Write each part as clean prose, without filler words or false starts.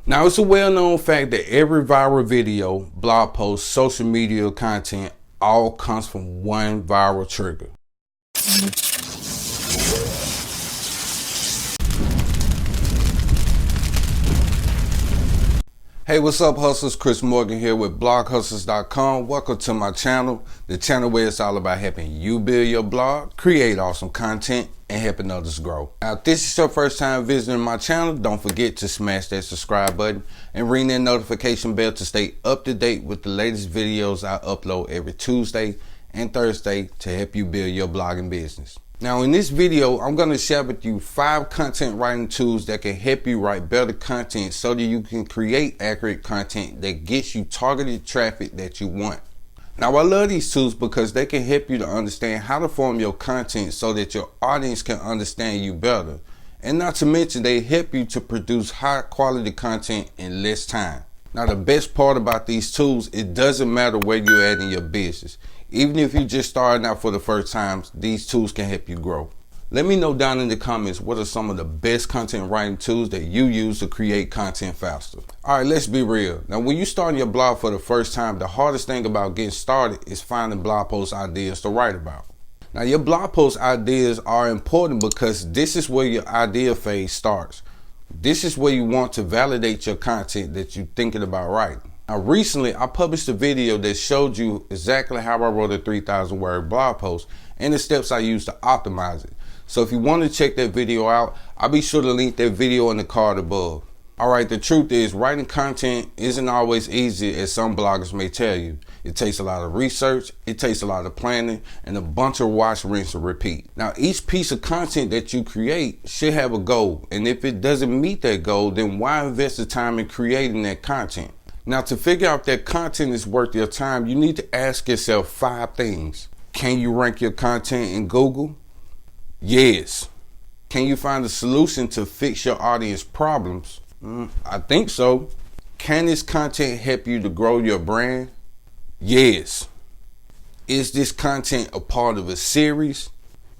Now, it's a well-known fact that every viral video, blog post, social media content all comes from one viral trigger. Hey, what's up, hustlers? Chris Morgan here with bloghustlers.com. Welcome to my channel, the channel where it's all about helping you build your blog, create awesome content, and helping others grow. Now, if this is your first time visiting my channel, don't forget to smash that subscribe button and ring that notification bell to stay up to date with the latest videos I upload every Tuesday and Thursday to help you build your blogging business. Now, in this video, I'm going to share with you 5 content writing tools that can help you write better content so that you can create accurate content that gets you targeted traffic that you want. Now, I love these tools because they can help you to understand how to form your content so that your audience can understand you better. And not to mention, they help you to produce high quality content in less time. Now, the best part about these tools, it doesn't matter where you're at in your business. Even if you're just starting out for the first time, these tools can help you grow. Let me know down in the comments what are some of the best content writing tools that you use to create content faster. All right, let's be real. Now, when you start your blog for the first time, the hardest thing about getting started is finding blog post ideas to write about. Now, your blog post ideas are important because this is where your idea phase starts. This is where you want to validate your content that you're thinking about writing. Now, recently, I published a video that showed you exactly how I wrote a 3,000 word blog post and the steps I used to optimize it. So if you want to check that video out, I'll be sure to link that video in the card above. All right, the truth is writing content isn't always easy as some bloggers may tell you. It takes a lot of research, it takes a lot of planning, and a bunch of watch, rinse, and repeat. Now, each piece of content that you create should have a goal. And if it doesn't meet that goal, then why invest the time in creating that content? Now, to figure out if that content is worth your time, you need to ask yourself 5 things. Can you rank your content in Google? Yes. Can you find a solution to fix your audience problems? I think so. Can this content help you to grow your brand? Yes. Is this content a part of a series?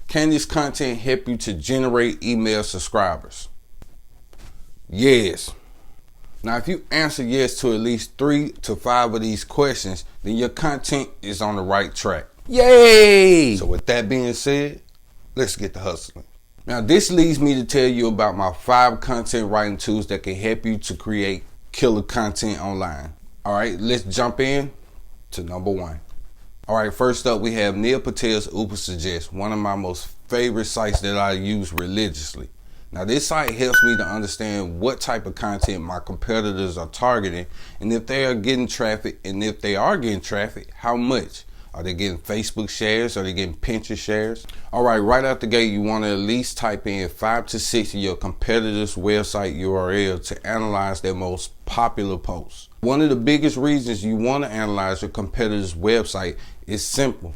Can this content help you to generate email subscribers? Yes. Now, if you answer yes to at least 3 to 5 of these questions, then your content is on the right track. Yay! So with that being said, let's get to hustling. Now, this leads me to tell you about my 5 content writing tools that can help you to create killer content online. All right, let's jump in to number 1. All right, first up, we have Neil Patel's Uber Suggest, one of my most favorite sites that I use religiously. Now, this site helps me to understand what type of content my competitors are targeting and if they are getting traffic, and if they are getting traffic, how much. Are they getting Facebook shares? Are they getting Pinterest shares? All right out the gate, you want to at least type in 5 to 6 of your competitors' website URL to analyze their most popular posts. One of the biggest reasons you want to analyze your competitor's website is simple.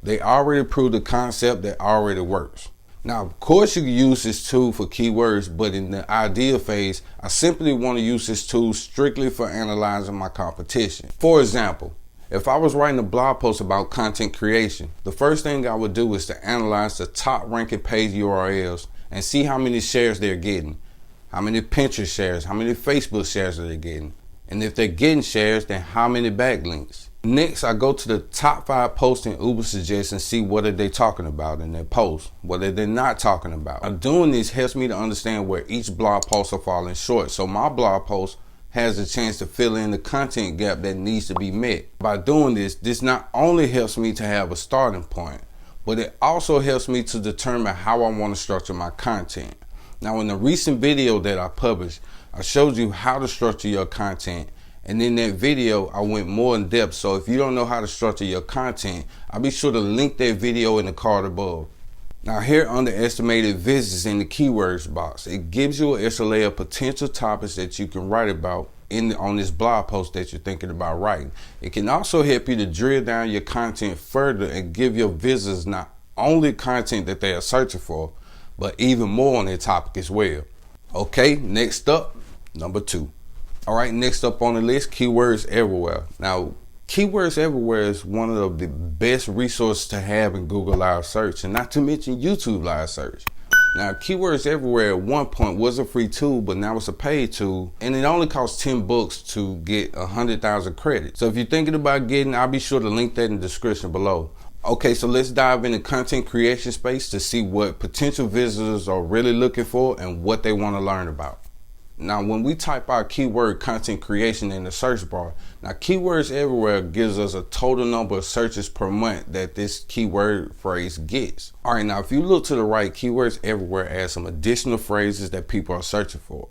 They already proved the concept that already works. Now, of course, you can use this tool for keywords, but in the idea phase, I simply want to use this tool strictly for analyzing my competition. For example, if I was writing a blog post about content creation, the first thing I would do is to analyze the top ranking page URLs and see how many shares they're getting, how many Pinterest shares, how many Facebook shares are they getting, and if they're getting shares, then how many backlinks. Next, I go to the top 5 posts in Uber Suggest and see what are they talking about in their post, what are they not talking about. Now, doing this helps me to understand where each blog post are falling short, so my blog post has a chance to fill in the content gap that needs to be met. By doing this, this not only helps me to have a starting point, but it also helps me to determine how I want to structure my content. Now, in the recent video that I published, I showed you how to structure your content. And in that video, I went more in depth. So if you don't know how to structure your content, I'll be sure to link that video in the card above. Now, here under estimated visits in the keywords box, it gives you an extra layer of potential topics that you can write about on this blog post that you're thinking about writing. It can also help you to drill down your content further and give your visitors not only content that they are searching for, but even more on their topic as well. Okay, next up, number 2. All right, next up on the list, Keywords Everywhere. Now, Keywords Everywhere is one of the best resources to have in Google Live Search, and not to mention YouTube Live Search. Now, Keywords Everywhere at one point was a free tool, but now it's a paid tool, and it only costs 10 bucks to get 100,000 credits. So if you're thinking about getting, I'll be sure to link that in the description below. Okay, so let's dive into content creation space to see what potential visitors are really looking for and what they want to learn about. Now, when we type our keyword content creation in the search bar, now Keywords Everywhere gives us a total number of searches per month that this keyword phrase gets. All right, now if you look to the right, Keywords Everywhere adds some additional phrases that people are searching for.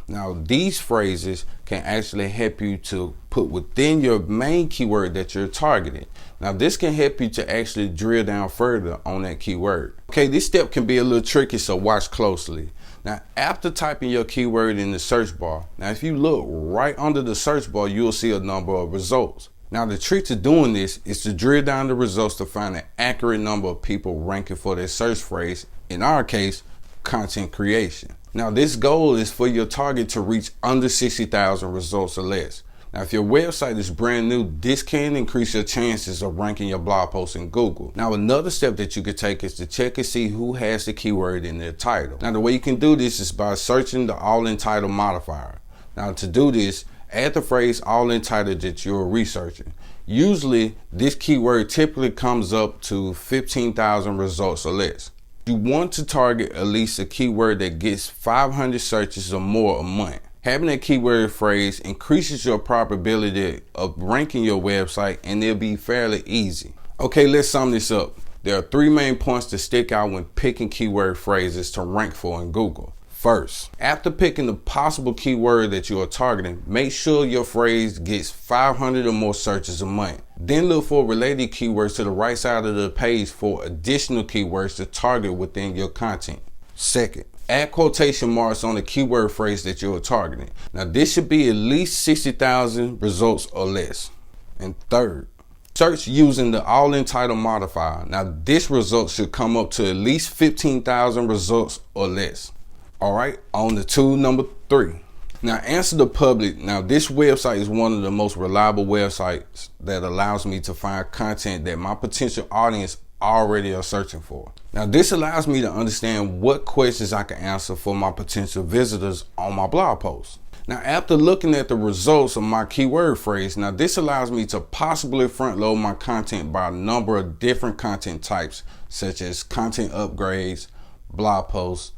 Now, these phrases can actually help you to put within your main keyword that you're targeting. Now, this can help you to actually drill down further on that keyword. Okay, this step can be a little tricky, so watch closely. Now, after typing your keyword in the search bar, now if you look right under the search bar, you'll see a number of results. Now, the trick to doing this is to drill down the results to find an accurate number of people ranking for their search phrase, in our case, content creation. Now, this goal is for your target to reach under 60,000 results or less. Now, if your website is brand new, this can increase your chances of ranking your blog post in Google. Now, another step that you could take is to check and see who has the keyword in their title. Now, the way you can do this is by searching the all in title modifier. Now, to do this, add the phrase all in title that you're researching. Usually, this keyword typically comes up to 15,000 results or less. You want to target at least a keyword that gets 500 searches or more a month. Having a keyword phrase increases your probability of ranking your website, and it'll be fairly easy. Okay, let's sum this up. There are 3 main points to stick out when picking keyword phrases to rank for in Google. First, after picking the possible keyword that you are targeting, make sure your phrase gets 500 or more searches a month. Then look for related keywords to the right side of the page for additional keywords to target within your content. Second, add quotation marks on the keyword phrase that you're targeting. Now, this should be at least 60,000 results or less. And third, search using the all in title modifier. Now, this result should come up to at least 15,000 results or less. All right, on to tool number 3. Now, answer the public. Now, this website is one of the most reliable websites that allows me to find content that my potential audience already are searching for. Now, this allows me to understand what questions I can answer for my potential visitors on my blog post. Now, after looking at the results of my keyword phrase, now this allows me to possibly front load my content by a number of different content types, such as content upgrades, blog posts,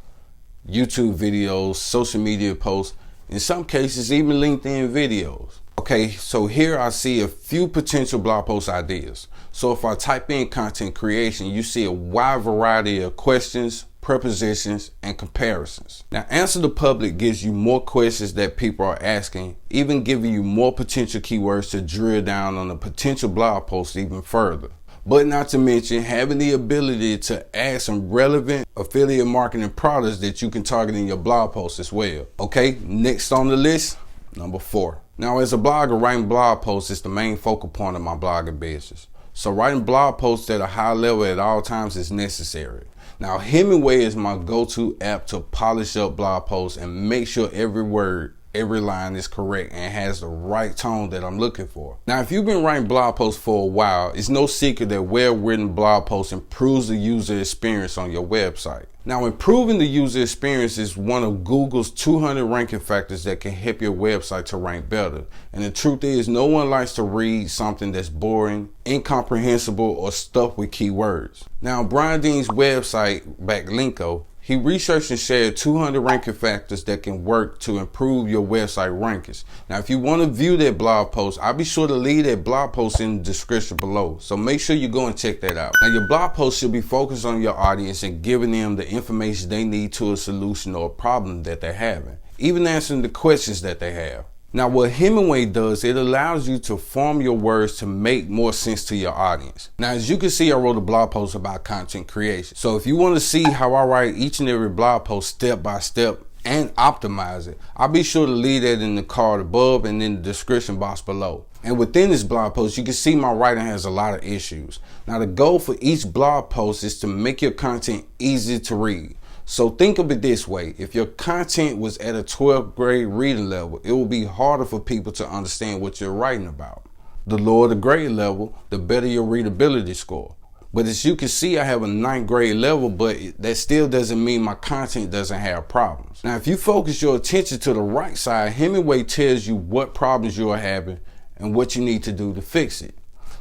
YouTube videos, social media posts, in some cases even LinkedIn videos. Okay, so here I see a few potential blog post ideas. So if I type in content creation, you see a wide variety of questions, prepositions, and comparisons. Now, answer the public gives you more questions that people are asking, even giving you more potential keywords to drill down on the potential blog post even further. But not to mention having the ability to add some relevant affiliate marketing products that you can target in your blog post as well. Okay, next on the list, number 4. Now, as a blogger, writing blog posts is the main focal point of my blogging business. So writing blog posts at a high level at all times is necessary. Now, Hemingway is my go-to app to polish up blog posts and make sure every word, every line is correct and has the right tone that I'm looking for. Now, if you've been writing blog posts for a while, it's no secret that well-written blog posts improves the user experience on your website. Now, improving the user experience is one of Google's 200 ranking factors that can help your website to rank better. And the truth is, no one likes to read something that's boring, incomprehensible, or stuffed with keywords. Now, Brian Dean's website, Backlinko, he researched and shared 200 ranking factors that can work to improve your website rankings. Now, if you want to view that blog post, I'll be sure to leave that blog post in the description below. So make sure you go and check that out. Now, your blog post should be focused on your audience and giving them the information they need to a solution or a problem that they're having, even answering the questions that they have. Now, what Hemingway does, it allows you to form your words to make more sense to your audience. Now, as you can see, I wrote a blog post about content creation. So if you want to see how I write each and every blog post step by step and optimize it, I'll be sure to leave that in the card above and in the description box below. And within this blog post, you can see my writing has a lot of issues. Now, the goal for each blog post is to make your content easy to read. So think of it this way. If your content was at a 12th grade reading level, it will be harder for people to understand what you're writing about. The lower the grade level, the better your readability score. But as you can see, I have a 9th grade level, but that still doesn't mean my content doesn't have problems. Now, if you focus your attention to the right side, Hemingway tells you what problems you are having and what you need to do to fix it.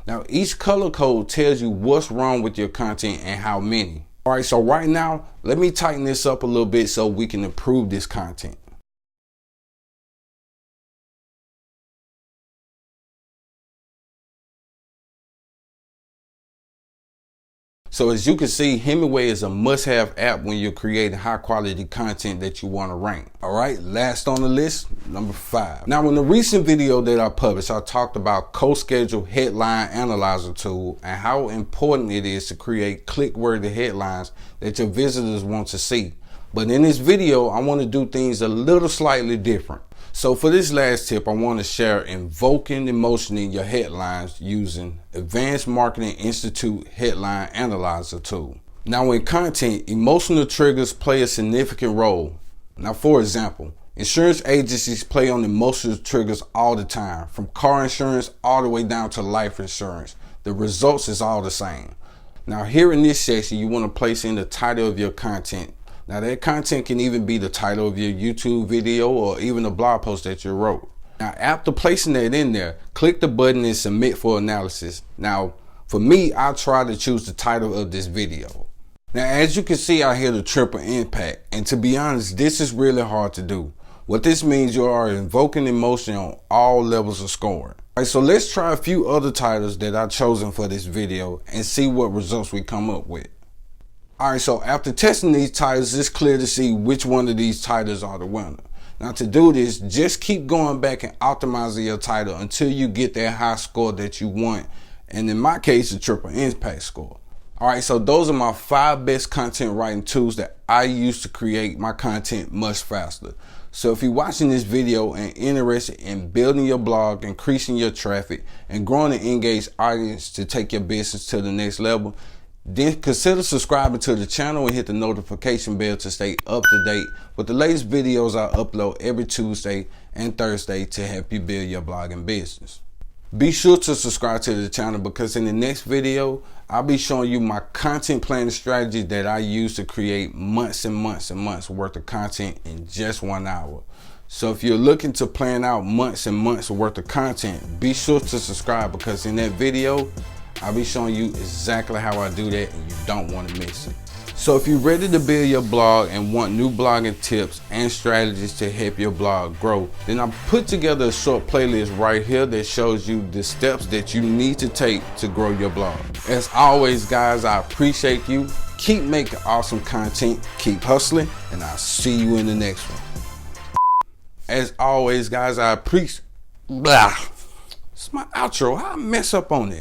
Now, each color code tells you what's wrong with your content and how many. All right, so right now, let me tighten this up a little bit so we can improve this content. So as you can see, Hemingway is a must-have app when you're creating high-quality content that you want to rank. All right, last on the list, number 5. Now, in the recent video that I published, I talked about CoSchedule Headline Analyzer tool and how important it is to create click-worthy headlines that your visitors want to see. But in this video, I want to do things a little slightly different. So for this last tip, I want to share invoking emotion in your headlines using Advanced Marketing Institute Headline Analyzer tool. Now in content, emotional triggers play a significant role. Now for example, insurance agencies play on emotional triggers all the time, from car insurance all the way down to life insurance. The results is all the same. Now here in this section, you want to place in the title of your content. Now that content can even be the title of your YouTube video or even a blog post that you wrote. Now after placing that in there, click the button and submit for analysis. Now for me, I try to choose the title of this video. Now as you can see out here, the triple impact, and to be honest, this is really hard to do. What this means, you are invoking emotion on all levels of scoring. All right, so let's try a few other titles that I've chosen for this video and see what results we come up with. All right, so after testing these titles, it's clear to see which one of these titles are the winner. Now to do this, just keep going back and optimizing your title until you get that high score that you want. And in my case, the triple impact score. All right, so those are my 5 best content writing tools that I use to create my content much faster. So if you're watching this video and interested in building your blog, increasing your traffic, and growing an engaged audience to take your business to the next level, then consider subscribing to the channel and hit the notification bell to stay up to date with the latest videos I upload every Tuesday and Thursday to help you build your blogging business. Be sure to subscribe to the channel because in the next video, I'll be showing you my content planning strategy that I use to create months and months and months worth of content in just 1 hour. So if you're looking to plan out months and months worth of content, be sure to subscribe because in that video, I'll be showing you exactly how I do that and you don't want to miss it. So if you're ready to build your blog and want new blogging tips and strategies to help your blog grow, then I put together a short playlist right here that shows you the steps that you need to take to grow your blog. As always, guys, I appreciate you. Keep making awesome content, keep hustling, and I'll see you in the next one. As always, guys, I appreciate. It's my outro. I mess up on it.